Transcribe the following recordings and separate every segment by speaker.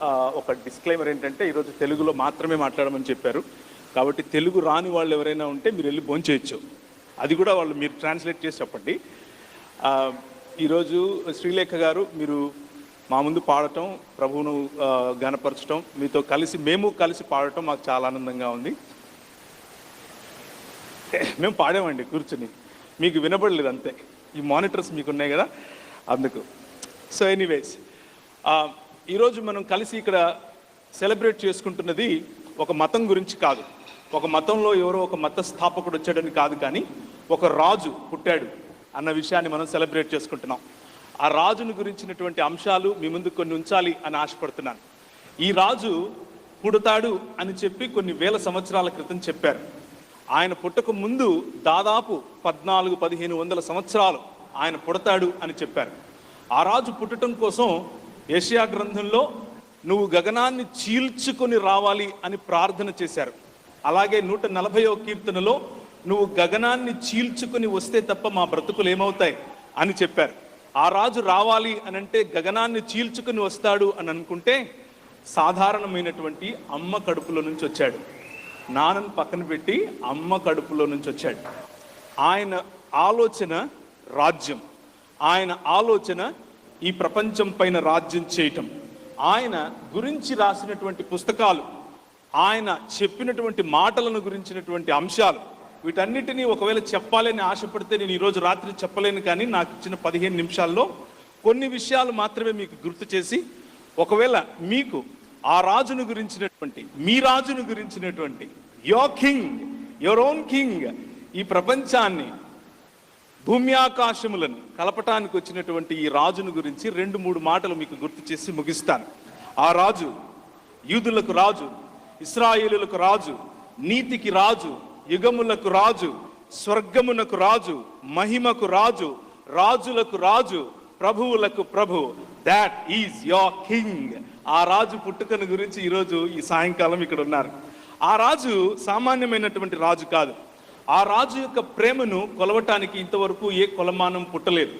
Speaker 1: ఒక డిస్క్లైమర్ ఏంటంటే ఈరోజు తెలుగులో మాత్రమే మాట్లాడమని చెప్పారు. కాబట్టి తెలుగు రాని వాళ్ళు ఎవరైనా ఉంటే మీరు వెళ్ళి భోంచేయచ్చు. అది కూడా వాళ్ళు మీరు ట్రాన్స్లేట్ చేసి చెప్పండి. ఈరోజు శ్రీలేఖ గారు మీరు మా ముందు పాడటం, ప్రభువును గణపరచడం, మీతో కలిసి మేము కలిసి పాడటం మాకు చాలా ఆనందంగా ఉంది. మేము పాడామండి కూర్చుని, మీకు వినపడలేదు అంతే. ఈ మానిటర్స్ మీకు ఉన్నాయి కదా, అందుకు. సో ఎనీవేస్, ఈరోజు మనం కలిసి ఇక్కడ సెలబ్రేట్ చేసుకుంటున్నది ఒక మతం గురించి కాదు, ఒక మతంలో ఎవరో ఒక మత స్థాపకుడు వచ్చాడని కాదు, కానీ ఒక రాజు పుట్టాడు అన్న విషయాన్ని మనం సెలబ్రేట్ చేసుకుంటున్నాం. ఆ రాజును గురించినటువంటి అంశాలు మీ ముందు కొన్ని ఉంచాలి అని ఆశపడుతున్నాను. ఈ రాజు పుడతాడు అని చెప్పి కొన్ని వేల సంవత్సరాల క్రితం చెప్పారు. ఆయన పుట్టక ముందు దాదాపు 1400-1500 సంవత్సరాలు ఆయన పుడతాడు అని చెప్పారు. ఆ రాజు పుట్టడం కోసం యెషయా గ్రంథంలో నువ్వు గగనాన్ని చీల్చుకొని రావాలి అని ప్రార్థన చేశారు. అలాగే 140వ కీర్తనలో నువ్వు గగనాన్ని చీల్చుకొని వస్తే తప్ప మా బ్రతుకులు ఏమవుతాయి అని చెప్పారు. ఆ రాజు రావాలి అని అంటే గగనాన్ని చీల్చుకొని వస్తాడు అని అనుకుంటే సాధారణమైనటువంటి అమ్మ కడుపులో నుంచి వచ్చాడు. నాన్నను పక్కన పెట్టి అమ్మ కడుపులో నుంచి వచ్చాడు. ఆయన ఆలోచన రాజ్యం, ఆయన ఆలోచన ఈ ప్రపంచం పైన రాజ్యం చేయటం, ఆయన గురించి రాసినటువంటి పుస్తకాలు, ఆయన చెప్పినటువంటి మాటలను గురించినటువంటి అంశాలు, వీటన్నిటినీ ఒకవేళ చెప్పాలని ఆశపడితే నేను ఈరోజు రాత్రి చెప్పలేను. కానీ నాకు ఇచ్చిన 15 నిమిషాల్లో కొన్ని విషయాలు మాత్రమే మీకు గుర్తు చేసి, ఒకవేళ మీకు ఆ రాజును గురించినటువంటి, మీ రాజును గురించినటువంటి, your king, your own king, ఈ ప్రపంచాన్ని భూమి ఆకాశములను కలపటానికి వచ్చినటువంటి ఈ రాజును గురించి 2-3 మాటలు మీకు గుర్తు చేసి ముగిస్తాను. ఆ రాజు యూదులకు రాజు, ఇశ్రాయేలులకు రాజు, నీతికి రాజు, యుగములకు రాజు, స్వర్గమునకు రాజు, మహిమకు రాజు, రాజులకు రాజు, ప్రభువులకు ప్రభు. That is your king. ఆ రాజు పుట్టుకను గురించి ఈరోజు ఈ సాయంకాలం ఇక్కడ ఉన్నారు. ఆ రాజు సామాన్యమైనటువంటి రాజు కాదు. ఆ రాజు యొక్క ప్రేమను కొలవటానికి ఇంతవరకు ఏ కొలమానం పుట్టలేదు.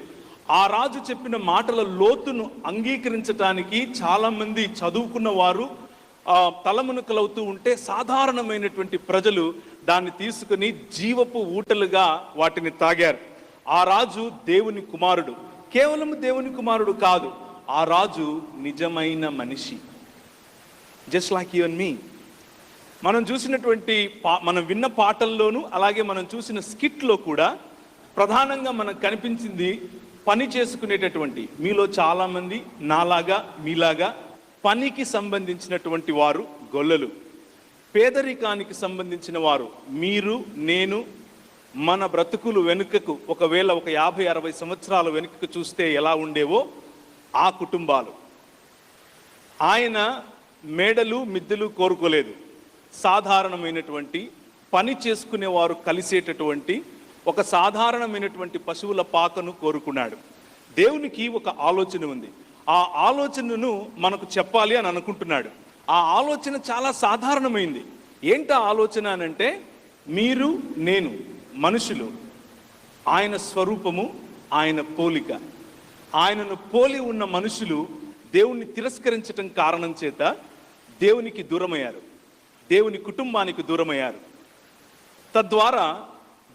Speaker 1: ఆ రాజు చెప్పిన మాటల లోతును అంగీకరించటానికి చాలా మంది చదువుకున్న వారు తలమునకలవుతూ ఉంటే, సాధారణమైనటువంటి ప్రజలు దాన్ని తీసుకుని జీవపు ఊటలుగా వాటిని తాగారు. ఆ రాజు దేవుని కుమారుడు. కేవలం దేవుని కుమారుడు కాదు, ఆ రాజు నిజమైన మనిషి. జస్ట్ లైక్ యూ అండ్ మీ. మనం చూసినటువంటి మనం విన్న పాటల్లోనూ, అలాగే మనం చూసిన స్కిట్లో కూడా ప్రధానంగా మనకు కనిపించింది పని చేసుకునేటటువంటి, మీలో చాలామంది నాలాగా మీలాగా పనికి సంబంధించినటువంటి వారు గొల్లలు, పేదరికానికి సంబంధించిన వారు మీరు నేను. మన బ్రతుకులు వెనుకకు ఒకవేళ ఒక 50-60 సంవత్సరాల వెనుకకు చూస్తే ఎలా ఉండేవో ఆ కుటుంబాలు. ఆయన మేడలు మిద్దెలు కోరుకోలేదు, సాధారణమైనటువంటి పని చేసుకునేవారు కలిసేటటువంటి ఒక సాధారణమైనటువంటి పశువుల పాకను కోరుకున్నాడు. దేవునికి ఒక ఆలోచన ఉంది. ఆ ఆలోచనను మనకు చెప్పాలి అని అనుకుంటున్నాడు. ఆ ఆలోచన చాలా సాధారణమైంది. ఏంటి ఆ ఆలోచన అనంటే, మీరు నేను మనుషులు, ఆయన స్వరూపము, ఆయన పోలిక. ఆయనను పోలి ఉన్న మనుషులు దేవుణ్ణి తిరస్కరించటం కారణం చేత దేవునికి దూరమయ్యారు, దేవుని కుటుంబానికి దూరమయ్యారు. తద్వారా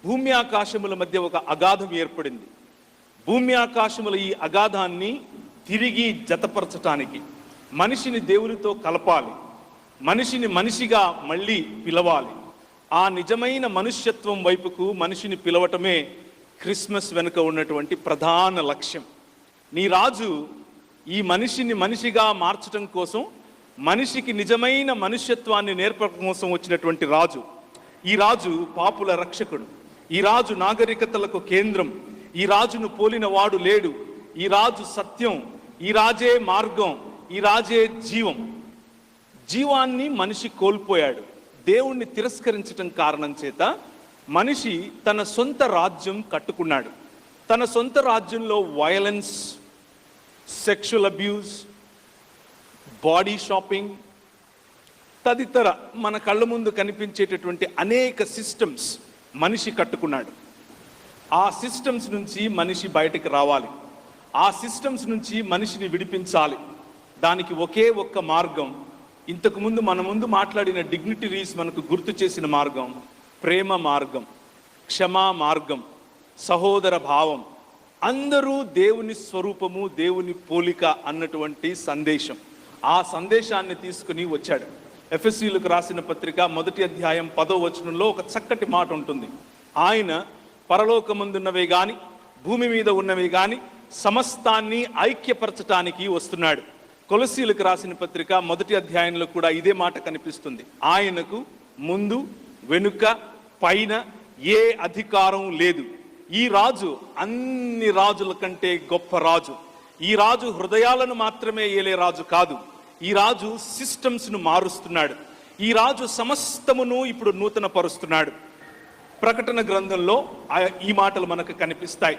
Speaker 1: భూమి ఆకాశముల మధ్య ఒక అగాధం ఏర్పడింది. భూమి ఆకాశముల ఈ అగాధాన్ని తిరిగి జతపరచటానికి, మనిషిని దేవునితో కలపాలి, మనిషిని మనిషిగా మళ్ళీ పిలవాలి. ఆ నిజమైన మనుష్యత్వం వైపుకు మనిషిని పిలవటమే క్రిస్మస్ వెనుక ఉన్నటువంటి ప్రధాన లక్ష్యం. నీ రాజు ఈ మనిషిని మనిషిగా మార్చడం కోసం, మనిషికి నిజమైన మనుష్యత్వాన్ని నేర్పడం కోసం వచ్చినటువంటి రాజు. ఈ రాజు పాపుల రక్షకుడు. ఈ రాజు నాగరికతలకు కేంద్రం. ఈ రాజును పోలిన వాడు లేడు. ఈ రాజు సత్యం, ఈ రాజే మార్గం, ఈ రాజే జీవం. జీవాన్ని మనిషి కోల్పోయాడు. దేవుణ్ణి తిరస్కరించటం కారణం చేత మనిషి తన సొంత రాజ్యం కట్టుకున్నాడు. తన సొంత రాజ్యంలో violence, sexual abuse, body shopping తదితర మన కళ్ళ ముందు కనిపించేటటువంటి అనేక సిస్టమ్స్ మనిషి కట్టుకున్నాడు. ఆ సిస్టమ్స్ నుంచి మనిషి బయటికి రావాలి. ఆ సిస్టమ్స్ నుంచి మనిషిని విడిపించాలి. దానికి ఒకే ఒక్క మార్గం, ఇంతకుముందు మన ముందు మాట్లాడిన డిగ్నిటరీస్ మనకు గుర్తు చేసిన మార్గం, ప్రేమ మార్గం, క్షమా మార్గం, సహోదర భావం. అందరూ దేవుని స్వరూపము, దేవుని పోలిక అన్నటువంటి సందేశం. ఆ సందేశాన్ని తీసుకుని వచ్చాడు. ఎఫెసీయులకు రాసిన పత్రిక 1వ అధ్యాయం 10వ వచనంలో ఒక చక్కటి మాట ఉంటుంది. ఆయన పరలోకమందున్నవే గాని భూమి మీద ఉన్నవి గాని సమస్తాన్ని ఐక్యపరచటానికి వస్తున్నాడు. కొలసీలకు రాసిన పత్రిక 1వ అధ్యాయంలో కూడా ఇదే మాట కనిపిస్తుంది. ఆయనకు ముందు వెనుక పైన ఏ అధికారం లేదు. ఈ రాజు అన్ని రాజుల కంటే గొప్ప రాజు. ఈ రాజు హృదయాలను మాత్రమే ఏలే రాజు కాదు. ఈ రాజు సిస్టమ్స్ను మారుస్తున్నాడు. ఈ రాజు సమస్తమును ఇప్పుడు నూతన పరుస్తున్నాడు. ప్రకటన గ్రంథంలో ఈ మాటలు మనకు కనిపిస్తాయి.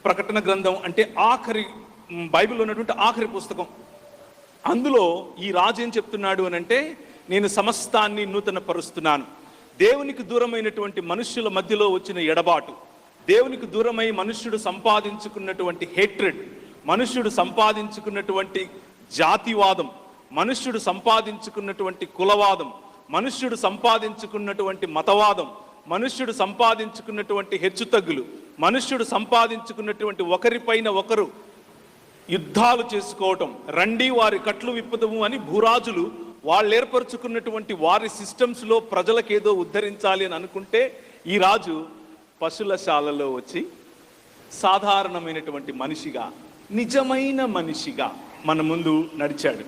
Speaker 1: ప్రకటన గ్రంథం అంటే బైబిల్లో ఉన్నటువంటి ఆఖరి పుస్తకం. అందులో ఈ రాజు ఏం చెప్తున్నాడు అని అంటే, నేను సమస్తాన్ని నూతన పరుస్తున్నాను. దేవునికి దూరమైనటువంటి మనుష్యుల మధ్యలో వచ్చిన ఎడబాటు, దేవునికి దూరమై మనుష్యుడు సంపాదించుకున్నటువంటి హేట్రెడ్, మనుష్యుడు సంపాదించుకున్నటువంటి జాతివాదం, మనుష్యుడు సంపాదించుకున్నటువంటి కులవాదం, మనుష్యుడు సంపాదించుకున్నటువంటి మతవాదం, మనుష్యుడు సంపాదించుకున్నటువంటి హెచ్చుతగ్గులు, మనుష్యుడు సంపాదించుకున్నటువంటి ఒకరిపైన ఒకరు యుద్ధాలు చేసుకోవటం, రండి వారి కట్లు విప్పుదము అని భూరాజులు వాళ్ళు ఏర్పరచుకున్నటువంటి వారి సిస్టమ్స్లో ప్రజలకేదో ఉద్ధరించాలి అని అనుకుంటే, ఈ రాజు పశులశాలలో వచ్చి సాధారణమైనటువంటి మనిషిగా, నిజమైన మనిషిగా మన ముందు నడిచాడు.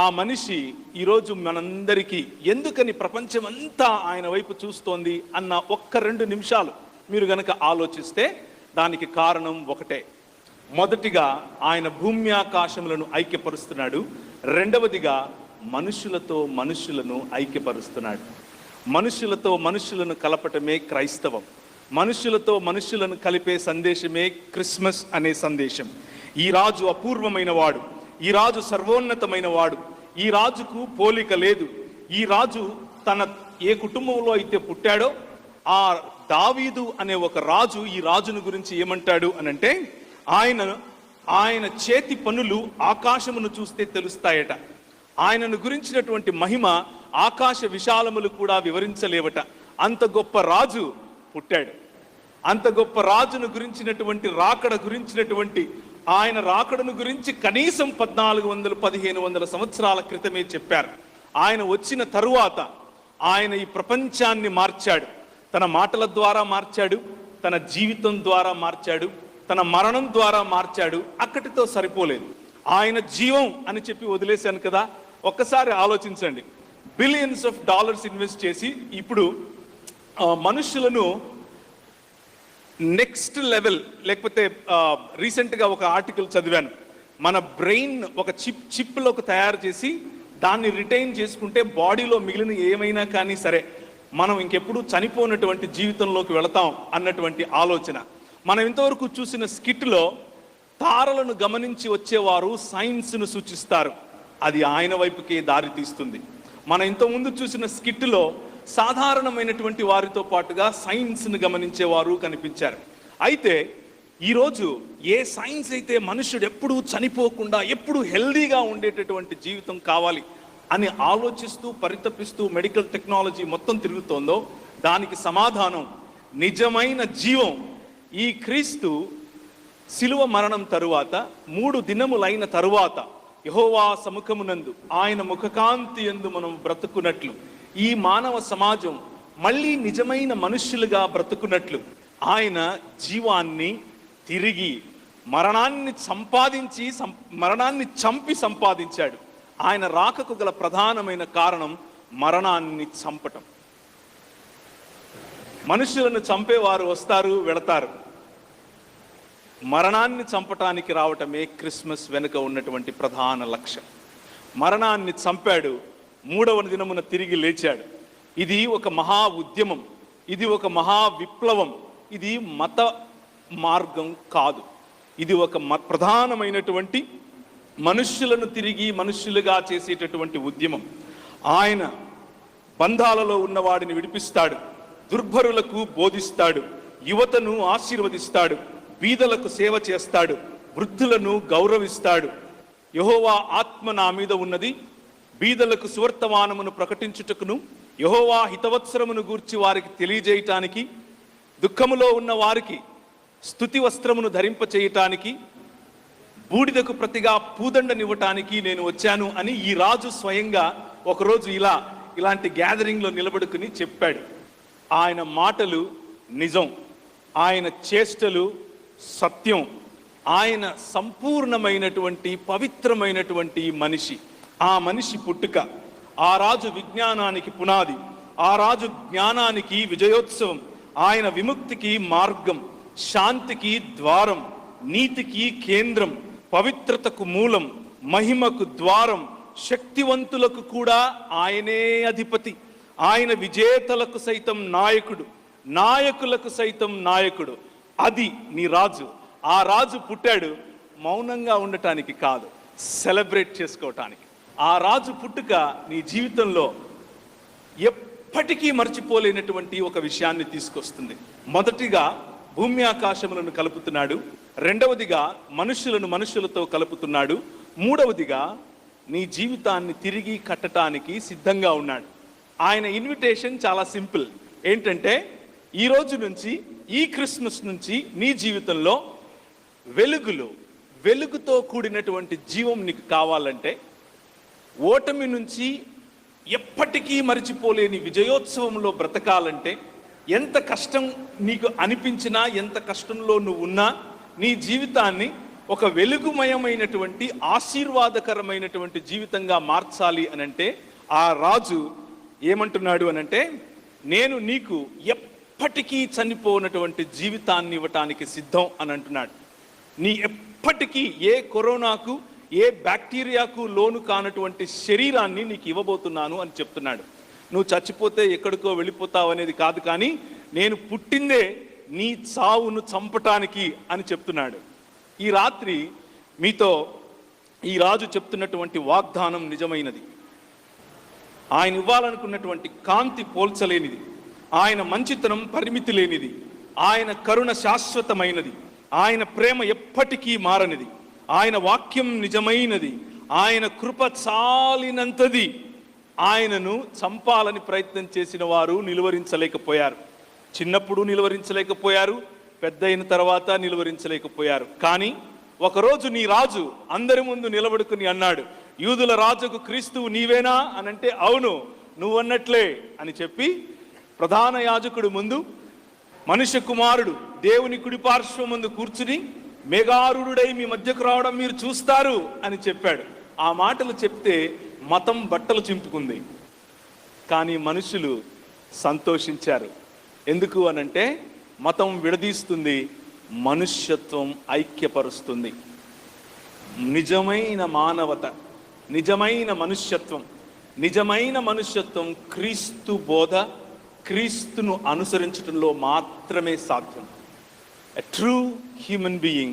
Speaker 1: ఆ మనిషి ఈరోజు మనందరికీ ఎందుకని ప్రపంచమంతా ఆయన వైపు చూస్తోంది అన్న 1-2 నిమిషాలు మీరు గనక ఆలోచిస్తే దానికి కారణం ఒకటే. మొదటిగా ఆయన భూమి ఆకాశములను ఐక్యపరుస్తున్నాడు. రెండవదిగా మనుషులతో మనుషులను ఐక్యపరుస్తున్నాడు. మనుషులతో మనుషులను కలపటమే క్రైస్తవం. మనుషులతో మనుషులను కలిపే సందేశమే క్రిస్మస్ అనే సందేశం. ఈ రాజు అపూర్వమైన వాడు, ఈ రాజు సర్వోన్నతమైన వాడు, ఈ రాజుకు పోలిక లేదు. ఈ రాజు ఏ కుటుంబంలో అయితే పుట్టాడో ఆ దావీదు అనే ఒక రాజు ఈ రాజును గురించి ఏమంటాడు అనంటే, ఆయన చేతి పనులు ఆకాశమును చూస్తే తెలుస్తాయట. ఆయనను గురించినటువంటి మహిమ ఆకాశ విశాలములు కూడా వివరించలేవట. అంత గొప్ప రాజు పుట్టాడు. అంత గొప్ప రాజును గురించినటువంటి ఆయన రాకడను గురించి కనీసం 1400-1500 సంవత్సరాల క్రితమే చెప్పారు. ఆయన వచ్చిన తరువాత ఆయన ఈ ప్రపంచాన్ని మార్చాడు. తన మాటల ద్వారా మార్చాడు, తన జీవితం ద్వారా మార్చాడు, తన మరణం ద్వారా మార్చాడు. అక్కడితో సరిపోలేదు. ఆయన జీవం అని చెప్పి వదిలేశాను కదా. ఒక్కసారి ఆలోచించండి. బిలియన్స్ ఆఫ్ డాలర్స్ ఇన్వెస్ట్ చేసి ఇప్పుడు మనుషులను నెక్స్ట్ లెవెల్, లేకపోతే రీసెంట్గా ఒక ఆర్టికల్ చదివాను, మన బ్రెయిన్ ఒక చిప్లోకి తయారు చేసి దాన్ని రిటైన్ చేసుకుంటే బాడీలో మిగిలిన ఏమైనా కానీ సరే మనం ఇంకెప్పుడు చనిపోయినటువంటి జీవితంలోకి వెళతాం అన్నటువంటి ఆలోచన. మనం ఇంతవరకు చూసిన స్కిట్లో తారలను గమనించి వచ్చేవారు సైన్స్ను సూచిస్తారు. అది ఆయన వైపుకే దారి తీస్తుంది. మనం ఇంతకుముందు చూసిన స్కిట్లో సాధారణమైనటువంటి వారితో పాటుగా సైన్స్ను గమనించేవారు కనిపించారు. అయితే ఈరోజు ఏ సైన్స్ అయితే మనుషుడు ఎప్పుడూ చనిపోకుండా ఎప్పుడూ హెల్దీగా ఉండేటటువంటి జీవితం కావాలి అని ఆలోచిస్తూ పరితపిస్తూ మెడికల్ టెక్నాలజీ మొత్తం తిరుగుతోందో దానికి సమాధానం నిజమైన జీవం ఈ క్రీస్తు శిలువ మరణం తరువాత 3 దినములైన తరువాత యెహోవా సముఖమునందు ఆయన ముఖకాంతి యందు మనం బ్రతుకున్నట్లు, ఈ మానవ సమాజం మళ్ళీ నిజమైన మనుష్యులుగా బ్రతుకున్నట్లు ఆయన జీవాన్ని తిరిగి మరణాన్ని చంపి సంపాదించాడు. ఆయన రాకకు గల ప్రధానమైన కారణం మరణాన్ని చంపటం. మనుషులను చంపేవారు వస్తారు వెళతారు, మరణాన్ని చంపటానికి రావటమే క్రిస్మస్ వెనుక ఉన్నటువంటి ప్రధాన లక్ష్యం. మరణాన్ని చంపాడు, 3వ దినమున తిరిగి లేచాడు. ఇది ఒక మహా ఉద్యమం, ఇది ఒక మహా విప్లవం. ఇది మత మార్గం కాదు, ఇది ఒక ప్రధానమైనటువంటి మనుష్యులను తిరిగి మనుష్యులుగా చేసేటటువంటి ఉద్యమం. ఆయన బంధాలలో ఉన్నవాడిని విడిపిస్తాడు, దుర్భరులకు బోధిస్తాడు, యువతను ఆశీర్వదిస్తాడు, బీదలకు సేవ చేస్తాడు, వృద్ధులను గౌరవిస్తాడు, యెహోవా ఆత్మ నా మీద ఉన్నది, బీదలకు సువర్తమానమును ప్రకటించుటకును, యెహోవా హితవత్సరమును గూర్చి వారికి తెలియజేయటానికి, దుఃఖములో ఉన్న వారికి స్తుతి వస్త్రమును ధరింపచేయటానికి, బూడిదకు ప్రతిగా పూదండనివ్వటానికి నేను వచ్చాను అని ఈ రాజు స్వయంగా ఒకరోజు ఇలాంటి గ్యాదరింగ్లో నిలబడుకుని చెప్పాడు. ఆయన మాటలు నిజం, ఆయన చేష్టలు సత్యం, ఆయన సంపూర్ణమైనటువంటి పవిత్రమైనటువంటి మనిషి. ఆ మనిషి పుట్టుక, ఆ రాజు విజ్ఞానానికి పునాది, ఆ రాజు జ్ఞానానికి విజయోత్సవం, ఆయన విముక్తికి మార్గం, శాంతికి ద్వారం, నీతికి కేంద్రం, పవిత్రతకు మూలం, మహిమకు ద్వారం, శక్తివంతులకు కూడా ఆయనే అధిపతి. ఆయన విజేతలకు సైతం నాయకుడు, నాయకులకు సైతం నాయకుడు. అది నీ రాజు. ఆ రాజు పుట్టాడు మౌనంగా ఉండటానికి కాదు, సెలబ్రేట్ చేసుకోవటానికి. ఆ రాజు పుట్టుక నీ జీవితంలో ఎప్పటికీ మర్చిపోలేనటువంటి ఒక విషయాన్ని తీసుకొస్తుంది. మొదటిగా భూమి ఆకాశములను కలుపుతున్నాడు, రెండవదిగా మనుషులను మనుషులతో కలుపుతున్నాడు, మూడవదిగా నీ జీవితాన్ని తిరిగి కట్టడానికి సిద్ధంగా ఉన్నాడు. ఆయన ఇన్విటేషన్ చాలా సింపుల్. ఏంటంటే ఈ రోజు నుంచి, ఈ క్రిస్మస్ నుంచి నీ జీవితంలో వెలుగుతో కూడినటువంటి జీవం నీకు కావాలంటే, ఓటమి నుంచి ఎప్పటికీ మరిచిపోలేని విజయోత్సవంలో బ్రతకాలంటే, ఎంత కష్టం నీకు అనిపించినా, ఎంత కష్టంలో నువ్వు ఉన్నా, నీ జీవితాన్ని ఒక వెలుగుమయమైనటువంటి ఆశీర్వాదకరమైనటువంటి జీవితంగా మార్చాలి అనంటే, ఆ రాజు ఏమంటున్నాడు అనంటే, నేను నీకు ఎప్పటికీ చనిపోనటువంటి జీవితాన్ని ఇవ్వటానికి సిద్ధం అని అంటున్నాడు. నీ ఎప్పటికీ ఏ కరోనాకు, ఏ బ్యాక్టీరియాకు లోను కానటువంటి శరీరాన్ని నీకు ఇవ్వబోతున్నాను అని చెప్తున్నాడు. నువ్వు చచ్చిపోతే ఎక్కడికో వెళ్ళిపోతావు అనేది కాదు, కానీ నేను పుట్టిందే నీ చావును చంపటానికి అని చెప్తున్నాడు. ఈ రాత్రి మీతో ఈ రాజు చెప్తున్నటువంటి వాగ్దానం నిజమైనది. ఆయన ఇవ్వాలనుకున్నటువంటి కాంతి పోల్చలేనిది, ఆయన మంచితనం పరిమితి లేనిది, ఆయన కరుణ శాశ్వతమైనది, ఆయన ప్రేమ ఎప్పటికీ మారనిది, ఆయన వాక్యం నిజమైనది, ఆయన కృప చాలినంతది. ఆయనను చంపాలని ప్రయత్నం చేసిన వారు నిలువరించలేకపోయారు. చిన్నప్పుడు నిలువరించలేకపోయారు, పెద్ద అయిన తర్వాత నిలువరించలేకపోయారు. కానీ ఒకరోజు నీ రాజు అందరి ముందు నిలబడుకుని అన్నాడు, యూదుల రాజుకు క్రీస్తువు నీవేనా అనంటే, అవును నువ్వన్నట్లే అని చెప్పి ప్రధాన యాజకుడు ముందు, మనుష్య కుమారుడు దేవుని కుడిపార్శ్వం ముందు కూర్చుని మేఘారుడై మీ మధ్యకు రావడం మీరు చూస్తారు అని చెప్పాడు. ఆ మాటలు చెప్తే మతం బట్టలు చింపుకుంది, కానీ మనుషులు సంతోషించారు. ఎందుకు అనంటే, మతం విడదీస్తుంది, మనుష్యత్వం ఐక్యపరుస్తుంది. నిజమైన మానవత, నిజమైన మనుష్యత్వం క్రీస్తు బోధ, క్రీస్తును అనుసరించడంలో మాత్రమే సాధ్యం. A true human being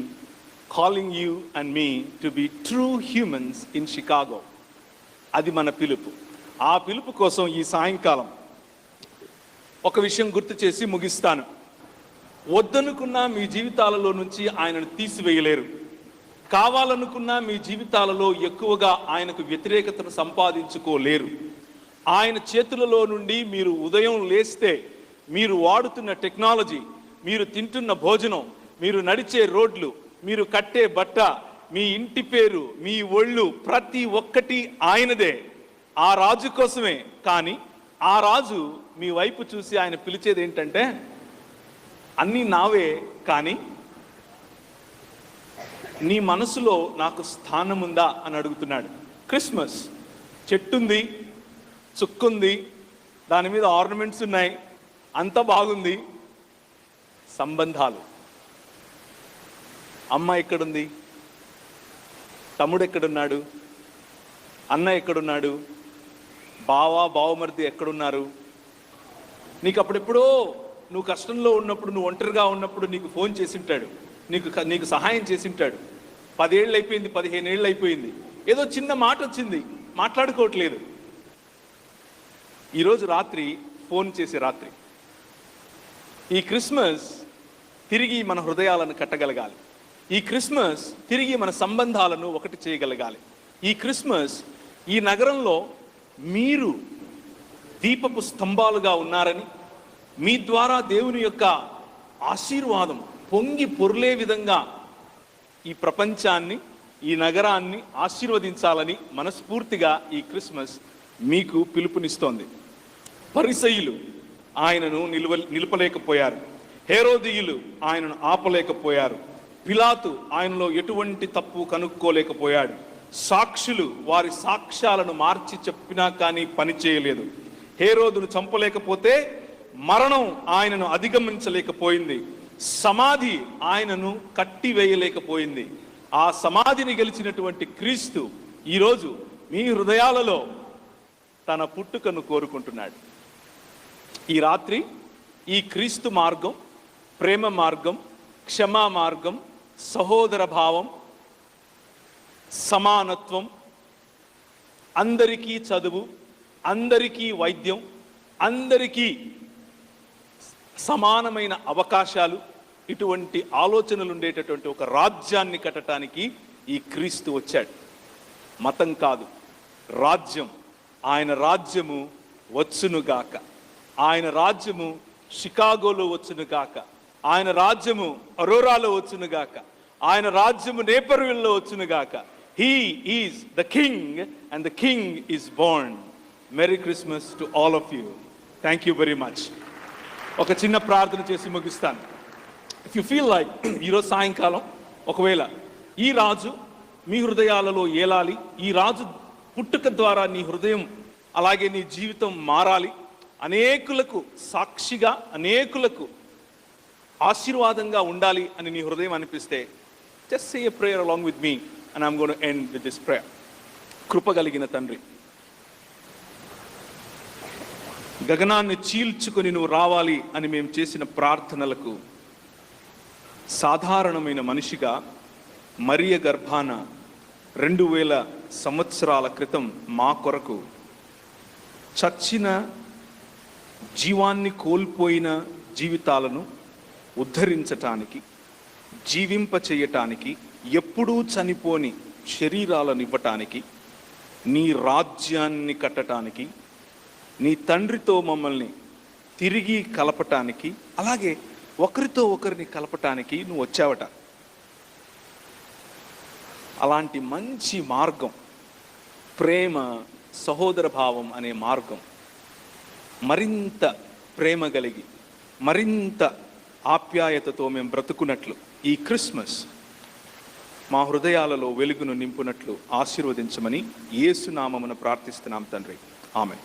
Speaker 1: calling you and me to be true humans in Chicago. అది మన పిలుపు. ఆ పిలుపు కోసం ఈ సాయంకాలం ఒక విషయం గుర్తు చేసి ముగిస్తాను. వద్దనుకున్నా మీ జీవితాలలో నుంచి ఆయనను తీసివేయలేరు. కావాలనుకున్నా మీ జీవితాలలో ఎక్కువగా ఆయనకు వ్యతిరేకతను సంపాదించుకోలేరు. ఆయన చేతులలో నుండి మీరు ఉదయం లేస్తే, మీరు వాడుతున్న టెక్నాలజీ, మీరు తింటున్న భోజనం, మీరు నడిచే రోడ్లు, మీరు కట్టే బట్ట, మీ ఇంటి పేరు, మీ ఒళ్ళు, ప్రతి ఒక్కటి ఆయనదే. ఆ రాజు కోసమే. కానీ ఆ రాజు మీ వైపు చూసి ఆయన పిలిచేది ఏంటంటే, అన్నీ నావే, కానీ నీ మనసులో నాకు స్థానం ఉందా అని అడుగుతున్నాడు. క్రిస్మస్ చెట్టుంది, చుక్కుంది, దాని మీద ఆర్నమెంట్స్ ఉన్నాయి, అంత బాగుంది. సంబంధాలు, అమ్మ ఎక్కడుంది, తమ్ముడు ఎక్కడున్నాడు, అన్న ఎక్కడున్నాడు, బావమరిది ఎక్కడున్నారు? నీకు అప్పుడెప్పుడో నువ్వు కష్టంలో ఉన్నప్పుడు, నువ్వు ఒంటరిగా ఉన్నప్పుడు నీకు ఫోన్ చేసింటాడు, నీకు సహాయం చేసింటాడు. 10 ఏళ్ళు అయిపోయింది, 15 ఏళ్ళు అయిపోయింది, ఏదో చిన్న మాట వచ్చింది, మాట్లాడుకోవట్లేదు. ఈరోజు రాత్రి ఫోన్ చేసే రాత్రి. ఈ క్రిస్మస్ తిరిగి మన హృదయాలను కట్టగలగాలి. ఈ క్రిస్మస్ తిరిగి మన సంబంధాలను ఒకటి చేయగలగాలి. ఈ క్రిస్మస్ ఈ నగరంలో మీరు దీపపు స్తంభాలుగా ఉన్నారని, మీ ద్వారా దేవుని యొక్క ఆశీర్వాదం పొంగి పొర్లే విధంగా ఈ ప్రపంచాన్ని, ఈ నగరాన్ని ఆశీర్వదించాలని మనస్ఫూర్తిగా ఈ క్రిస్మస్ మీకు పిలుపునిస్తోంది. పరిసయ్యులు ఆయనను నిలపలేకపోయారు. హేరోదీయులు ఆయనను ఆపలేకపోయారు. పిలాతు ఆయనలో ఎటువంటి తప్పు కనుక్కోలేకపోయాడు. సాక్షులు వారి సాక్ష్యాలను మార్చి చెప్పినా కానీ పని చేయలేదు. హేరోదును చంపలేకపోతే మరణం ఆయనను అధిగమించలేకపోయింది. సమాధి ఆయనను కట్టివేయలేకపోయింది. ఆ సమాధిని గెలిచినటువంటి క్రీస్తు ఈరోజు మీ హృదయాలలో తన పుట్టుకను కోరుకుంటున్నాడు. ఈ రాత్రి ఈ క్రీస్తు మార్గం, ప్రేమ మార్గం, క్షమా మార్గం, సహోదర భావం, సమానత్వం, అందరికీ చదువు, అందరికీ వైద్యం, అందరికీ సమానమైన అవకాశాలు, ఇటువంటి ఆలోచనలు ఉండేటటువంటి ఒక రాజ్యాన్ని కట్టడానికి ఈ క్రీస్తు వచ్చాడు. మతం కాదు, రాజ్యం. ఆయన రాజ్యము వచ్చునుగాక. ఆయన రాజ్యము షికాగోలో వచ్చునుగాక. ఆయన రాజ్యము అరోరాలో వచ్చునుగాక. ఆయన రాజ్యము నేపర్విల్లో వచ్చునుగాక. He is the king and the king is born. Merry Christmas to all of you. Thank you very much. ఒక చిన్న ప్రార్థన చేసి ముగిస్తాను. ఇఫ్ యు ఫీల్ లైక్ ఈరోజు సాయంకాలం ఒకవేళ ఈ రాజు మీ హృదయాలలో ఏలాలి, ఈ రాజు పుట్టుక ద్వారా నీ హృదయం అలాగే నీ జీవితం మారాలి, అనేకులకు సాక్షిగా, అనేకులకు ఆశీర్వాదంగా ఉండాలి అని నీ హృదయం అనిపిస్తే, just say a prayer along with me and I'm going to end with this prayer. కృపగలిగిన తండ్రి, గగనాన్ని చీల్చుకొని నువ్వు రావాలి అని మేము చేసిన ప్రార్థనలకు సాధారణమైన మనిషిగా మరియ గర్భాన 2000 సంవత్సరాల క్రితం మా కొరకు చచ్చిన, జీవాన్ని కోల్పోయిన జీవితాలను ఉద్ధరించటానికి, జీవింపచేయటానికి, ఎప్పుడూ చనిపోని శరీరాలను ఇవ్వటానికి, నీ రాజ్యాన్ని కట్టడానికి, నీ తండ్రితో మమ్మల్ని తిరిగి కలపటానికి, అలాగే ఒకరితో ఒకరిని కలపటానికి నువ్వు వచ్చావట. అలాంటి మంచి మార్గం, ప్రేమ, సహోదర భావం అనే మార్గం మరింత ప్రేమ కలిగి, మరింత ఆప్యాయతతో మేము బ్రతుకున్నట్లు ఈ క్రిస్మస్ మా హృదయాలలో వెలుగును నింపునట్లు ఆశీర్వదించమని యేసు నామమున ప్రార్థిస్తున్నాం తండ్రి. ఆమేన్.